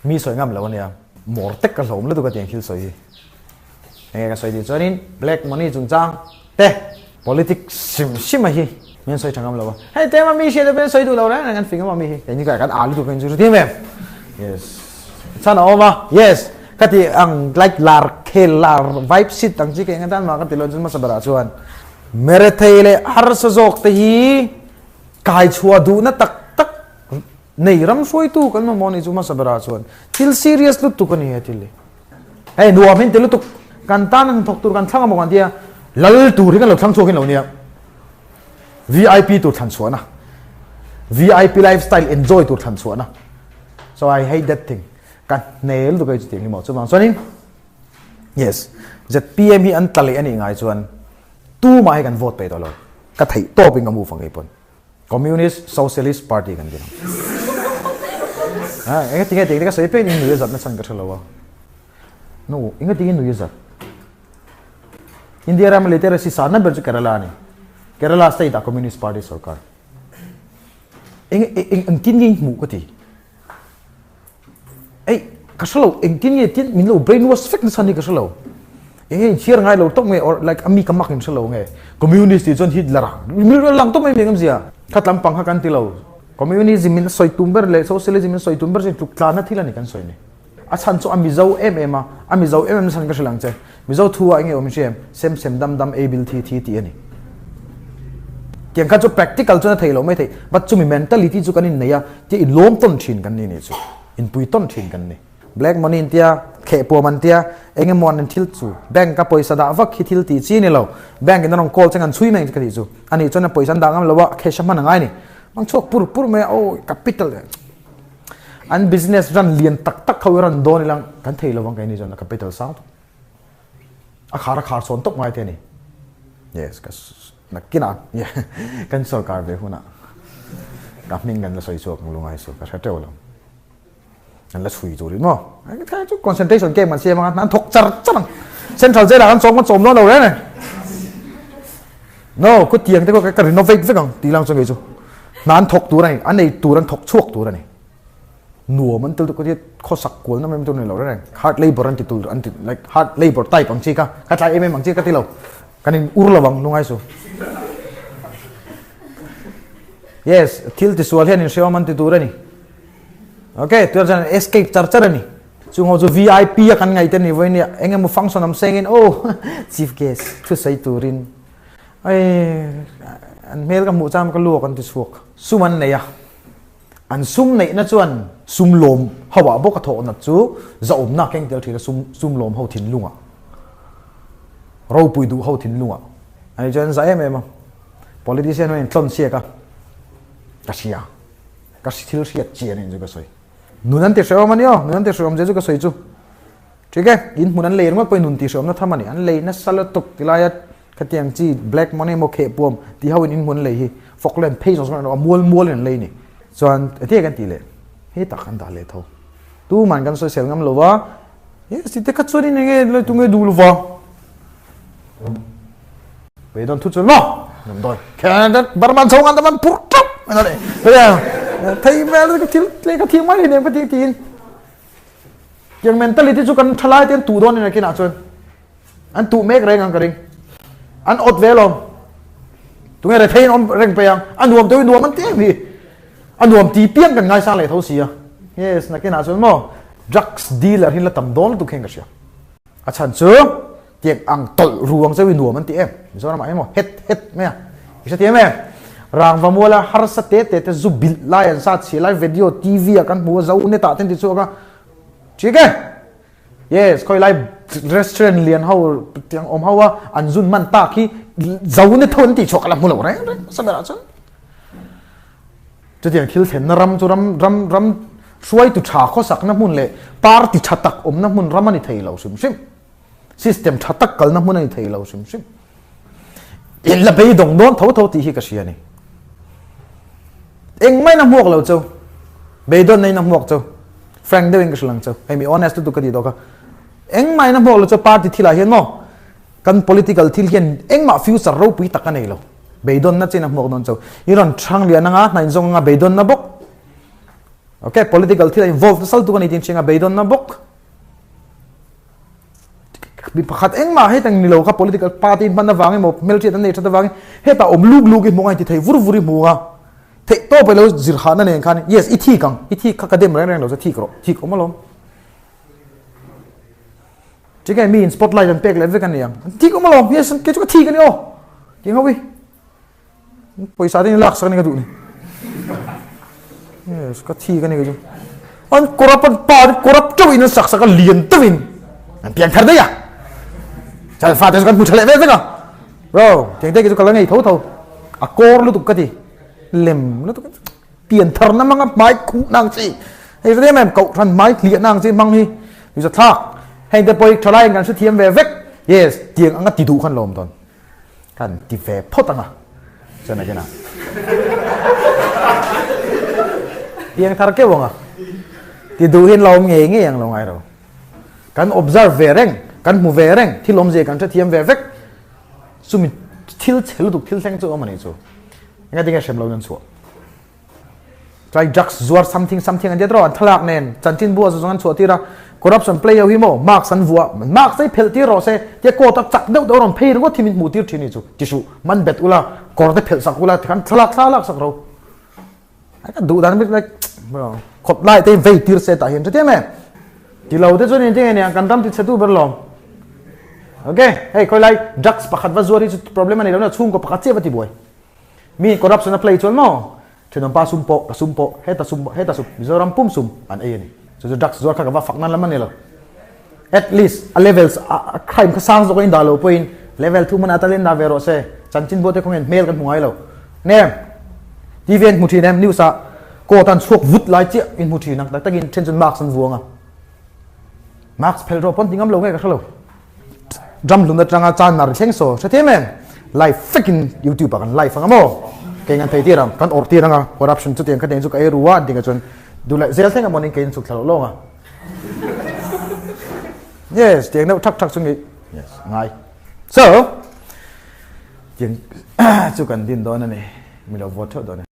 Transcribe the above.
mi soi ngam lo ania mor tek ka hlom le tu ka tiang thil soi e ka soi di chonin black money chung chang te politics sim hi men soi thangam lo hey te ma mi she de ben soi du lo na ngan finga ma mi hi ni ka kan alu tu kan ju ti me yes sana oma yes kati ang like lar khel lar vibe sit tang chi ke ngan ma ka tilon jun ma sabara chuan mere theile har sa jok te hi kai chua du na tak tak nei ram soi tu kan ma moni chu ma sabara chuan til serious lu tu kan hi atile hey nuam hin tilu tu kan tan ang thok tur kan thang mo kan dia lal tu ri kan lo thang chu kin lo nia VIP tu than chuan na VIP lifestyle enjoy tu than chuan na so I hate that thing kan nail tu kai chu ting mo chu bang chuanin yes ZPM hi an tali ani ngai chuan tu mai kan vote pe to lo ka thei to ping amu phang pon communist socialist party kan din e tinga tinga ka sei pe ni nu zat na chan ka thalo no inga tinga nu zat India ram literacy sana ber Kerala ni Kerala state a communist party sarkar eng tin ngi mu ko ti ei ka salo eng tin ngi tin min lo brainwash fake na sani ka salo chiar ngai lo tok me or like ami kamak in salo nge communist ti chon hit lara mi lang to mai mengam zia khatlam pang ha kan ti lo communism min soi tumber le socialism min soi tumber sin tuk tlana thila ni kan soi ni a chan chu ami zo ami zo san ka shlang che mi zo thua nge om sem dam able thi ani tiang ka chu practical chu na thei lo mai thei but chu mi mentality chu kan in neya ti in lom ton thin kan ni chu in pui ton thin kan ni black money in tia khe po man tia enge mon an thil chu bank ka poisa da vak hi thil ti chi ni lo bank in nong call changan chui mai ka ti chu ani chona poisa da ngam lo wa khe shama na ngai ni mang chok pur me o capital an business ran lian tak khaw ran don lang kan thei lo wang kai ni chona capital south a khar son tok mai te ni yes ka nakina yeah kan sarkar ve huna ka ming gan la soi chok lungai so ka thate lo an la chui chu ri no ai ka chu concentration game man se ma nan thok char chang central je la kan chong lo le ne no ku tiang te ko ka renovate ve kang ti lang so ge chu nan thok tu này an nei tu ran thok chuak tu này nuo man tu ko ti kho sak kol na mem tu ne lo ne hard labor an ti tu an ti like hard labor type ang chi ka thlai em ang chi ka ti lo kanin ur lawang lungai so yes thil ti sual hian in shewa man ti tu rani okay tu jan escape charchar ani chung ho VIP ya kan ngai te ni voi ni engem mo function am sengin oh chief guest thu sai turin ai an mel ka mu cham ka lu kan ti suak suman ne ya an sum nei na chuan sum lom hawa bo ka tho na chu zaum na keng tel thira sum lom ho thin lunga ro pui du ho thin lunga ai jan za em politician wen tlon sia ka kasia ka thil sia chien in ju ka soi nunan te shom mani yo nunan te shom je ju ka soi chu ठीक है इन मुनन ले रमा कोई नुन ती शोम ना थमani an le na sala tok tilaya khatiang chi black money mo khe pom ti hawin in mun le hi foklen page os ma mol in le ni chuan ati kan ti le he ta kan da le tho tu man kan social ngam lowa yes ti te ka chori ne nge le tu nge du lowa we don tu chu no nam doi kan da barman chong an da man pur top na le ya thai me ka til le ka thi mai ne pa ti tin yang mentality chu kan thalai ten tu don ne kina chon an tu mek reng ang karing an ot velom tu nge re thein on reng pe yang an nuam to nuam an te mi an nuam ti piang kan ngai sa le tho sia yes na kina chon mo drugs dealer hin la tam don tu kheng ka sia a chan chu tiek ang tol ruang se wi nuam an ti em so na mai mo het me isa ti em rang va mola har sa te zu bil lai an sa chi lai video TV kan mo zau ne ta ten ti chu ka ठीक है yes कोई live restaurant लियन हाउ तियांग ओम हावा अंजुन मन ता की जाउने थोन ती छोकला मुलो रे सबरा छ तो तियांग खिल थेन रम चु रम सुई तु छा खो सकना मुन ले पार्टी छतक ओम न मुन रमनी थैलो सिम सिस्टम छतक कल न मुन नि थैलो सिम इन ल बे दong don थो ती hi ka sia ni eng mai na muak lo chu be don nei na muak chu Frank Dewing ka silang chow. I mean honest tu ka dito ka. Eng mai na bol cho party thila hian mo. Kan political thil hian eng ma future ro pui takanei lo. Beidon na china mo non chow. Iron thang lia na nga nain zong nga beidon na bok. okay political thil involved sal tu kan itin chinga beidon na bok bi pakhat eng ma he tang nilo ka political party man na wangi mo military tan nei thata wangi he ta om lug lug mo ngai ti thei vur vuri muwa thei to pe lo zir khana ne khan yes ithi kha kadem rang rang lo za thi ko malom chikai mi in spotlight and pek le ve kan yang thi ko malom yes ke chu thi kan yo king hobi paisa din lak sak ni ka du ni yes ka thi kan ni ka ju an corrupt to in sak sak lien to in an pian thar da ya chal fa des kan pu chale ve ka bro teng te ke chu kala ngai tho a kor lu tu ka ti lem lu tu pian thar na manga mai khu nang chi ei re mem kau than mai lien nang chi mang hi yu sa thak hay the boy Ṭhalai kan su thiam ve vek yes tiang anga ti du khan lom ton kan ti ve phot anga chana kena tiang thar ke wonga ti du hin lom nge nge yang longai ro kan observe ve reng kan mu ve reng thi lom je kan sa thiam ve vek sumi thil chelu du thil thang chu amani chu nga dinga shem lo nan chu try drugs zuar something and jetro thalak nen chanchin bu zo ngan chu tira corruption play hi mo mark san vua mark sai phel ti ro se te ko tak chak deu do ron phei ro thimin mu tir thini chu tisu man bet ula kor te phel sak ula kan thalak sak ro ai ka du dan bit like bro khop lai te ve tir se ta hin te me ti lo te chon te ne kan tam ti chatu ber lom okay hey koi lai drugs pakhat wa zuari chu problem ani lo na chung ko pakhat che bati boy mi corruption play chon mo thenom pa sumpo heta sum mizoram pum sum an ai ni so drugs zuar kha ka fak nan laman nilo at least a levels a crime ka sang zo ko in dalo point level 2 man atalen na vero se chanchin bote khong mail kan mungai lo nem event muthi nem news a ko tan suak vut lai che in muthi nak tak in tension marks an vuanga marks phel ro pon tingam lo ngai ka khalo drum lum da tanga chan nar theng so se themen live freaking youtube kan live angamo ke ngan thei tiram kan or tiranga corruption chu tiang ka deng chu ka e ruwa dinga chon dula zel theng amon ke in chu thalo longa yes tiang no thak chungi yes ngai so tiang chu kan din don ani mi lo vote don